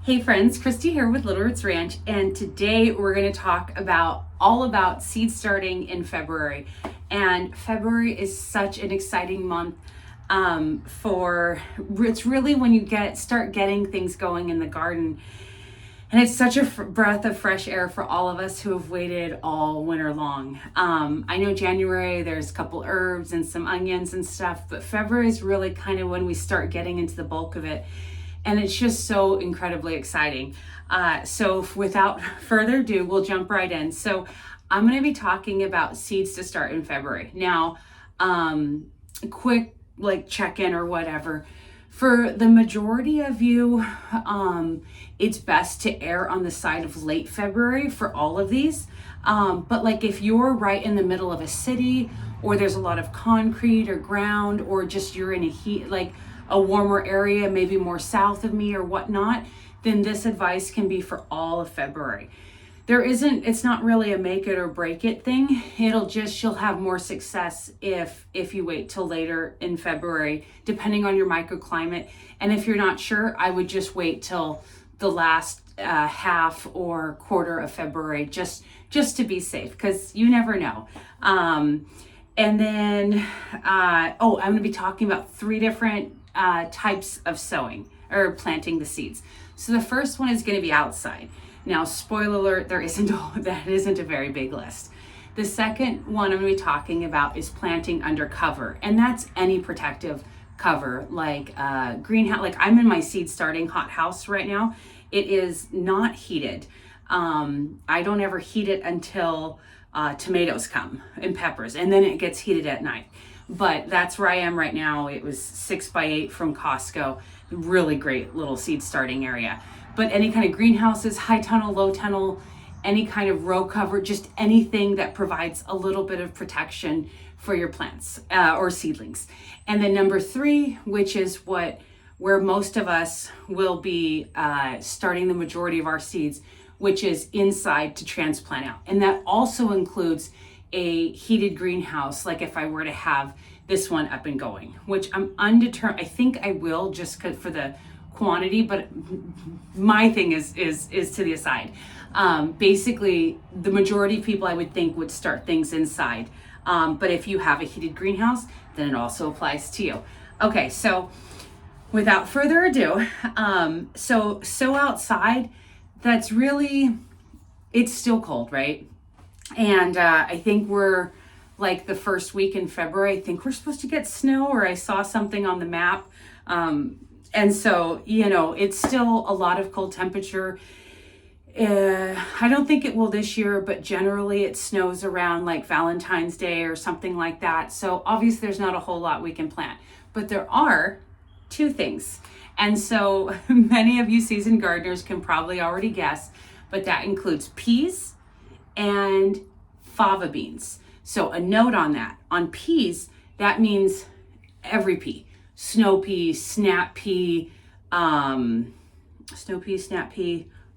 Hey friends, Christy here with Little Roots Ranch, and today we're going to talk about all about seed starting in February. And February is such an exciting month it's really when you start getting things going in the garden. And it's such a breath of fresh air for all of us who have waited all winter long. I know January, there's a couple herbs and some onions and stuff, but February is really kind of when we start getting into the bulk of it. And it's just so incredibly exciting. So without further ado, we'll jump right in. So I'm going to be talking about seeds to start in February. Now, quick check-in or whatever. For the majority of you, it's best to err on the side of late February for all of these. But if you're right in the middle of a city, or there's a lot of concrete or ground, or just you're in a warmer area, maybe more south of me or whatnot, then this advice can be for all of February. It's not really a make it or break it thing. You'll have more success if you wait till later in February, depending on your microclimate. And if you're not sure, I would just wait till the last half or quarter of February, just to be safe, because you never know. And then, I'm going to be talking about 3 different types of sowing or planting the seeds. So the first one is going to be outside. Now, spoiler alert, that isn't a very big list. The second one I'm going to be talking about is planting under cover, and that's any protective cover, like greenhouse. Like I'm in my seed starting hot house right now. It is not heated. I don't ever heat it until tomatoes come and peppers, and then it gets heated at night. But that's where I am right now. It was 6x8 from Costco. Really great little seed starting area. But any kind of greenhouses, high tunnel, low tunnel, any kind of row cover, just anything that provides a little bit of protection for your plants or seedlings. And then number 3, which is where most of us will be starting the majority of our seeds, which is inside to transplant out. And that also includes a heated greenhouse, like if I were to have this one up and going, which I'm undetermined. I think I will, just for the quantity, but my thing is to the aside. Basically, the majority of people I would think would start things inside. But if you have a heated greenhouse, then it also applies to you. Okay, so without further ado, so outside, it's still cold, right? And I think we're the first week in February, I think we're supposed to get snow, or I saw something on the map. And so, it's still a lot of cold temperature. I don't think it will this year, but generally it snows around Valentine's Day or something like that. So obviously there's not a whole lot we can plant, but there are 2 things. And so many of you seasoned gardeners can probably already guess, but that includes peas and fava beans. So a note on that. On peas, that means every pea. Snow pea, snap pea, what's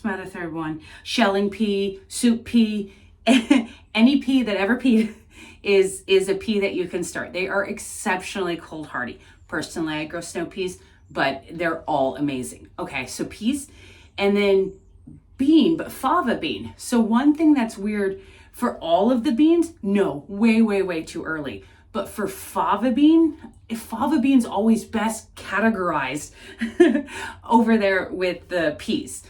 my other third one? Shelling pea, soup pea, any pea that ever peed is a pea that you can start. They are exceptionally cold hardy. Personally, I grow snow peas, but they're all amazing. Okay, so peas, and then fava bean. So one thing that's weird for all of the beans, no, way too early. But for fava bean's always best categorized over there with the peas.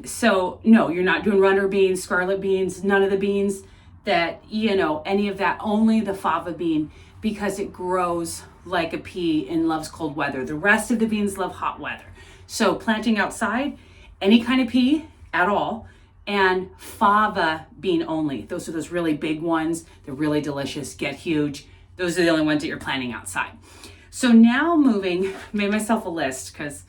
So no, you're not doing runner beans, scarlet beans, none of the beans that, any of that, only the fava bean, because it grows like a pea and loves cold weather. The rest of the beans love hot weather. So planting outside, any kind of pea at all, and fava bean only. Those are those really big ones. They're really delicious, get huge. Those are the only ones that you're planting outside. So now made myself a list because,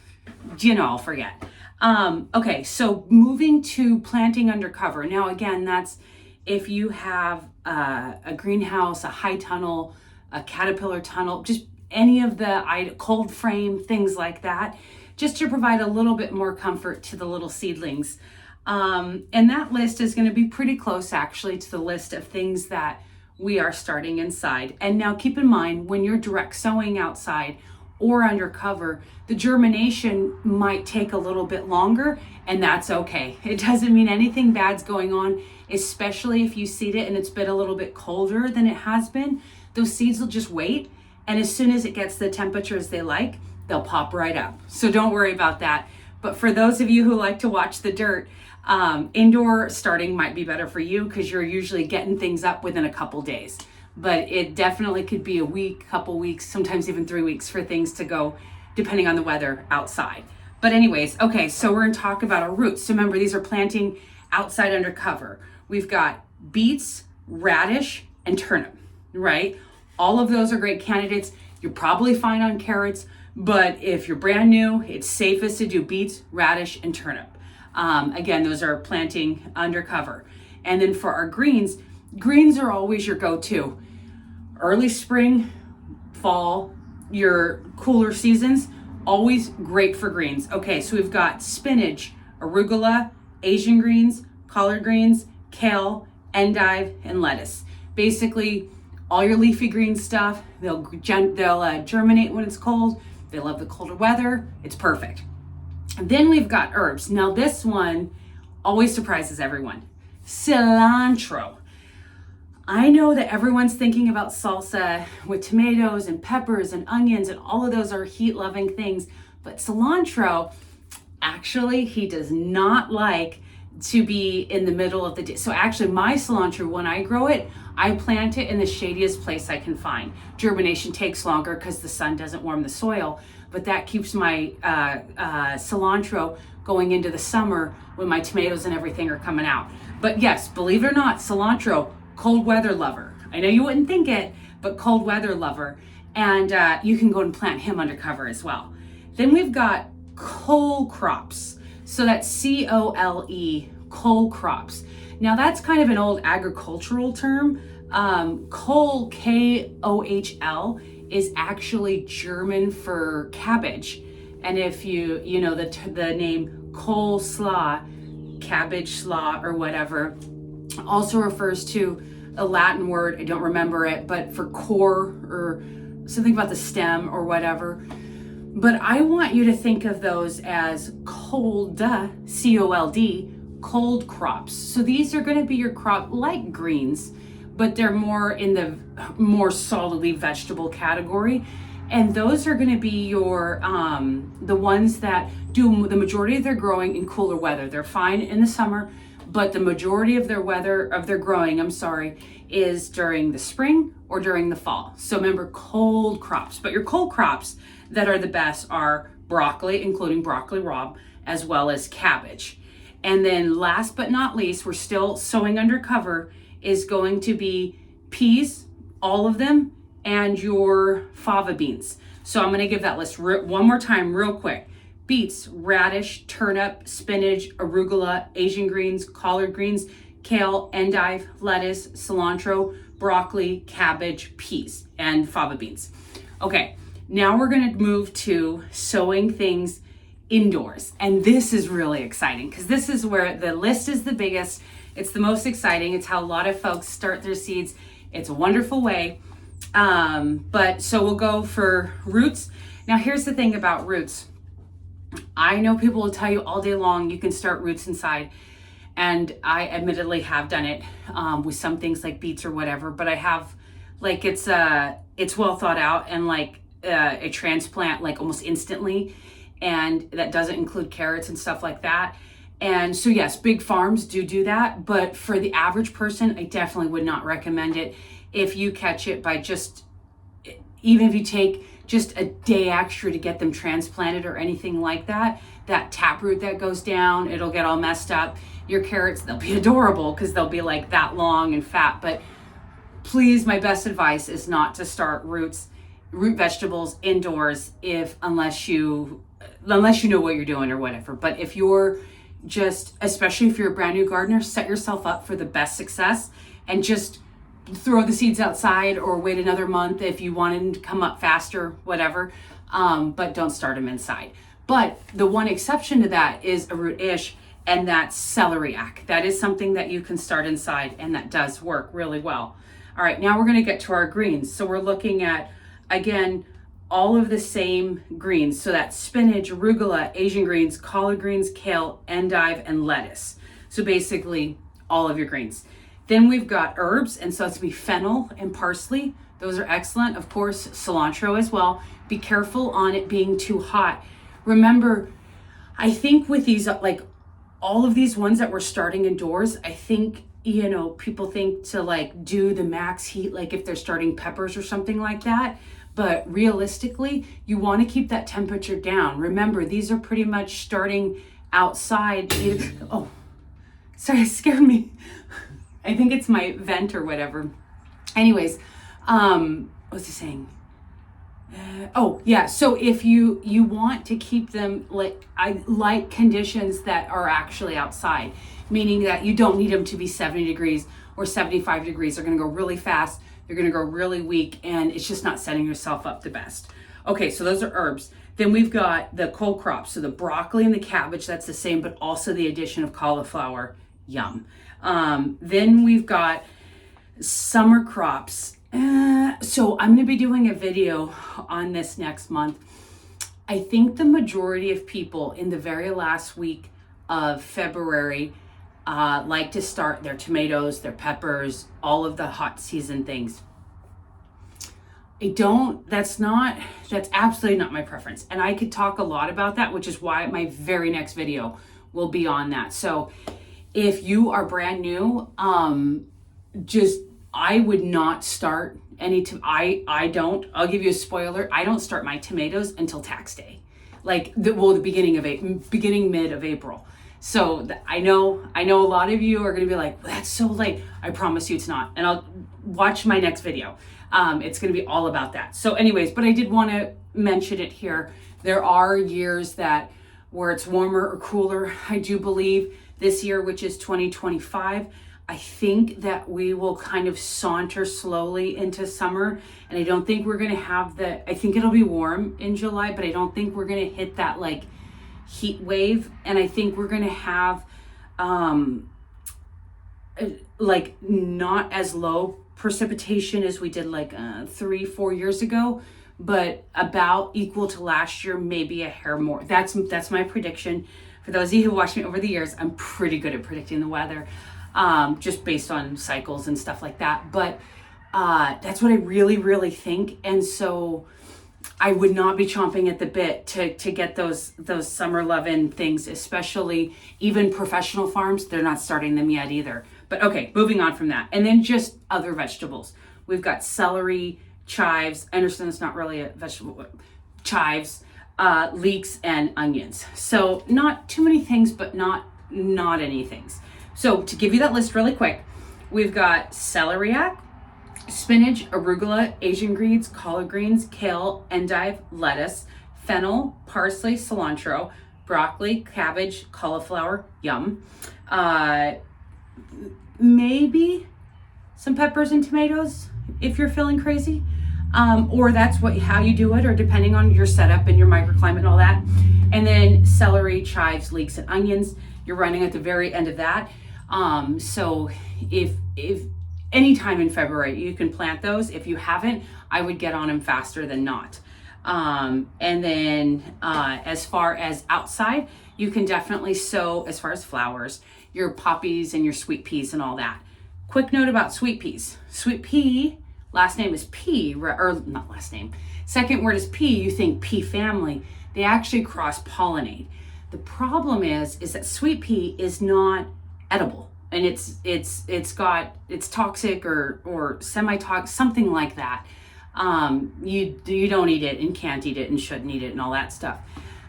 I'll forget. Okay, so moving to planting under cover. Now, again, that's if you have a greenhouse, a high tunnel, a caterpillar tunnel, just any of the cold frame, things like that, just to provide a little bit more comfort to the little seedlings. And that list is going to be pretty close, actually, to the list of things that we are starting inside. And now keep in mind, when you're direct sowing outside, or Undercover, the germination might take a little bit longer, and that's okay. It doesn't mean anything bad's going on, especially if you seed it and it's been a little bit colder than it has been. Those seeds will just wait, and as soon as it gets the temperatures they like, they'll pop right up. So don't worry about that. But for those of you who like to watch the dirt, indoor starting might be better for you because you're usually getting things up within a couple days. But it definitely could be a week, couple weeks, sometimes even 3 weeks for things to go, depending on the weather outside. But anyways, okay, so we're gonna talk about our roots. So remember, these are planting outside under cover. We've got beets, radish, and turnip, right? All of those are great candidates. You're probably fine on carrots, but if you're brand new, it's safest to do beets, radish, and turnip. Again, those are planting under cover. And then for our greens are always your go-to. Early spring, fall, your cooler seasons, always great for greens. Okay, so we've got spinach, arugula, Asian greens, collard greens, kale, endive, and lettuce. Basically, all your leafy green stuff, they'll germinate when it's cold. They love the colder weather. It's perfect. And then we've got herbs. Now this one always surprises everyone. Cilantro. I know that everyone's thinking about salsa with tomatoes and peppers and onions, and all of those are heat-loving things. But cilantro, actually, he does not like to be in the middle of the day. So actually, my cilantro, when I grow it, I plant it in the shadiest place I can find. Germination takes longer because the sun doesn't warm the soil, but that keeps my cilantro going into the summer when my tomatoes and everything are coming out. But yes, believe it or not, cilantro, cold weather lover. I know you wouldn't think it, but cold weather lover. And you can go and plant him under cover as well. Then we've got cole crops. So that's C-O-L-E, cole crops. Now that's kind of an old agricultural term. Cole, K-O-H-L, is actually German for cabbage. And if you know the name coleslaw, cabbage slaw or whatever, also refers to a Latin word, I don't remember it, but for core or something about the stem or whatever. But I want you to think of those as cold, C-O-L-D, cold crops. So these are going to be your crop like greens, but they're more in the more solidly vegetable category. And those are going to be your the ones that do the majority of their growing in cooler weather. They're fine in the summer, but the majority of their growing, is during the spring or during the fall. So remember, cold crops. But your cold crops that are the best are broccoli, including broccoli rabe, as well as cabbage. And then last but not least, we're still sowing under cover, is going to be peas, all of them, and your fava beans. So I'm going to give that list one more time real quick. Beets, radish, turnip, spinach, arugula, Asian greens, collard greens, kale, endive, lettuce, cilantro, broccoli, cabbage, peas, and fava beans. Okay, now we're going to move to sowing things indoors. And this is really exciting because this is where the list is the biggest. It's the most exciting. It's how a lot of folks start their seeds. It's a wonderful way. But so we'll go for roots. Now here's the thing about roots. I know people will tell you all day long you can start roots inside, and I admittedly have done it with some things like beets or whatever, but I have, like, it's well thought out and like a transplant like almost instantly, and that doesn't include carrots and stuff like that. And so yes, big farms do that, but for the average person, I definitely would not recommend it. If you catch it by even if you take just a day extra to get them transplanted or anything like that, that taproot that goes down, it'll get all messed up. Your carrots, they'll be adorable because they'll be like that long and fat, but please, my best advice is not to start root vegetables indoors unless you know what you're doing or whatever. But if you're especially if you're a brand new gardener, set yourself up for the best success and just throw the seeds outside or wait another month if you want them to come up faster, whatever. But don't start them inside. But the one exception to that is a root-ish, and that's celeriac. That is something that you can start inside, and that does work really well. All right, now we're going to get to our greens. So we're looking at, again, all of the same greens. So that's spinach, arugula, Asian greens, collard greens, kale, endive, and lettuce. So basically all of your greens. Then we've got herbs, and so it's gonna be fennel and parsley. Those are excellent. Of course, cilantro as well. Be careful on it being too hot. Remember, I think with these, like all of these ones that we're starting indoors, I think, you know, people think to like do the max heat, like if they're starting peppers or something like that. But realistically, you want to keep that temperature down. Remember, these are pretty much starting outside. Oh, sorry, it scared me. I think it's my vent or whatever. Anyways, what was he saying? Oh yeah, so if you want to keep them like conditions that are actually outside, meaning that you don't need them to be 70 degrees or 75 degrees. They're going to go really fast. They're going to go really weak, and it's just not setting yourself up the best. Okay, so those are herbs. Then we've got the cold crops. So the broccoli and the cabbage, that's the same, but also the addition of cauliflower. Yum. Then we've got summer crops. So I'm going to be doing a video on this next month. I think the majority of people in the very last week of February like to start their tomatoes, their peppers, all of the hot season things. That's absolutely not my preference. And I could talk a lot about that, which is why my very next video will be on that. So if you are brand new, I would not start I'll give you a spoiler. I don't start my tomatoes until tax day, like the beginning mid of April. So I know a lot of you are going to be like, well, that's so late. I promise you it's not. And I'll watch my next video. It's going to be all about that. So anyways, but I did want to mention it here. There are years where it's warmer or cooler. I do believe this year, which is 2025, I think that we will kind of saunter slowly into summer. And I don't think we're going to have I think it'll be warm in July, but I don't think we're going to hit that like heat wave. And I think we're going to have like not as low precipitation as we did like 3-4 years ago, but about equal to last year, maybe a hair more. That's my prediction. For those of you who watched me over the years, I'm pretty good at predicting the weather, just based on cycles and stuff like that. But that's what I really, really think. And so I would not be chomping at the bit to get those summer loving things, especially even professional farms. They're not starting them yet either. But okay, moving on from that. And then just other vegetables. We've got celery, chives. I understand it's not really a vegetable, but chives, leeks, and onions. So not too many things, but not any things. So to give you that list really quick, we've got celeriac, spinach, arugula, Asian greens, collard greens, kale, endive, lettuce, fennel, parsley, cilantro, broccoli, cabbage, cauliflower, yum. Maybe some peppers and tomatoes if you're feeling crazy, or that's how you do it, or depending on your setup and your microclimate and all that. And then celery, chives, leeks, and onions. You're running at the very end of that. So if any time in February you can plant those. If you haven't, I would get on them faster than not. And then as far as outside, you can definitely sow, as far as flowers, your poppies and your sweet peas and all that. Quick note about sweet peas. Sweet pea, last name is pea, or not last name. Second word is pea, you think pea family. They actually cross-pollinate. The problem is that sweet pea is not edible, and it's toxic or semi-toxic, something like that. You don't eat it and can't eat it and shouldn't eat it and all that stuff.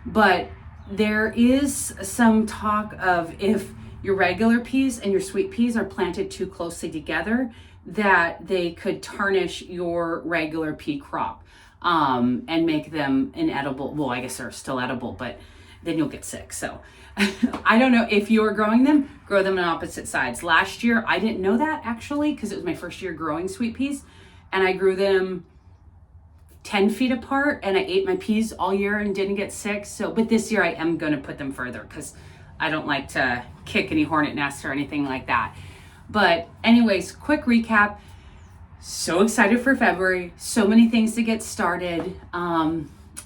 But there is some talk of if your regular peas and your sweet peas are planted too closely together, that they could tarnish your regular pea crop and make them inedible. Well, I guess they're still edible, but then you'll get sick. So I don't know if you're growing them, grow them on opposite sides. Last year, I didn't know that actually, because it was my first year growing sweet peas, and I grew them 10 feet apart, and I ate my peas all year and didn't get sick. So, but this year I am going to put them further because I don't like to kick any hornet nests or anything like that. But anyways, quick recap. So excited for February. So many things to get started.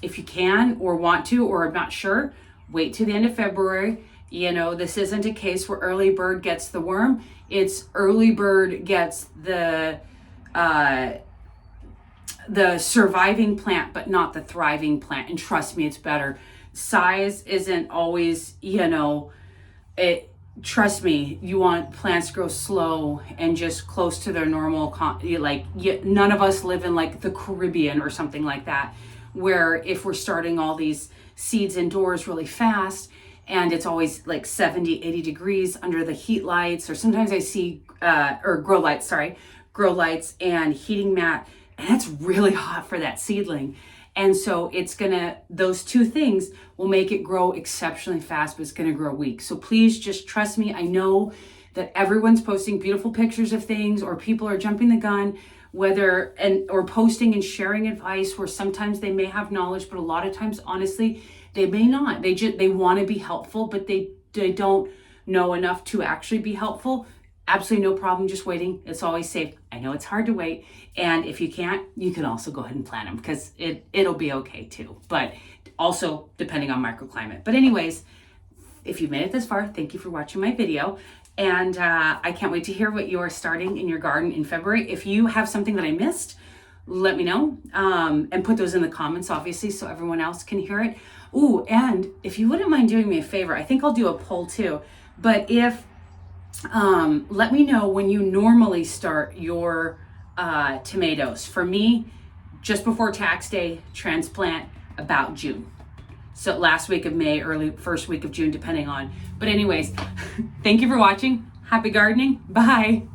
If you can or want to or are not sure, wait till the end of February. You know, this isn't a case where early bird gets the worm. It's early bird gets the surviving plant, but not the thriving plant. And trust me, it's better. Size isn't always, you know, it. Trust me, you want plants to grow slow and just close to their normal, none of us live in like the Caribbean or something like that, where if we're starting all these seeds indoors really fast and it's always like 70, 80 degrees under the heat lights, or sometimes I see, grow lights and heating mat, and that's really hot for that seedling. And so those two things will make it grow exceptionally fast, but it's gonna grow weak. So please just trust me. I know that everyone's posting beautiful pictures of things, or people are jumping the gun, or posting and sharing advice where sometimes they may have knowledge, but a lot of times, honestly, they may not. They wanna be helpful, but they don't know enough to actually be helpful. Absolutely no problem just waiting. It's always safe. I know it's hard to wait. And if you can't, you can also go ahead and plant them, because it'll be okay too. But also depending on microclimate. But anyways, if you've made it this far, thank you for watching my video. And I can't wait to hear what you are starting in your garden in February. If you have something that I missed, let me know. And put those in the comments, obviously, so everyone else can hear it. Ooh, and if you wouldn't mind doing me a favor, I think I'll do a poll too. But let me know when you normally start your tomatoes. For me, just before tax day, transplant about June. So last week of May, early first week of June, depending on. But anyways, thank you for watching. Happy gardening. Bye.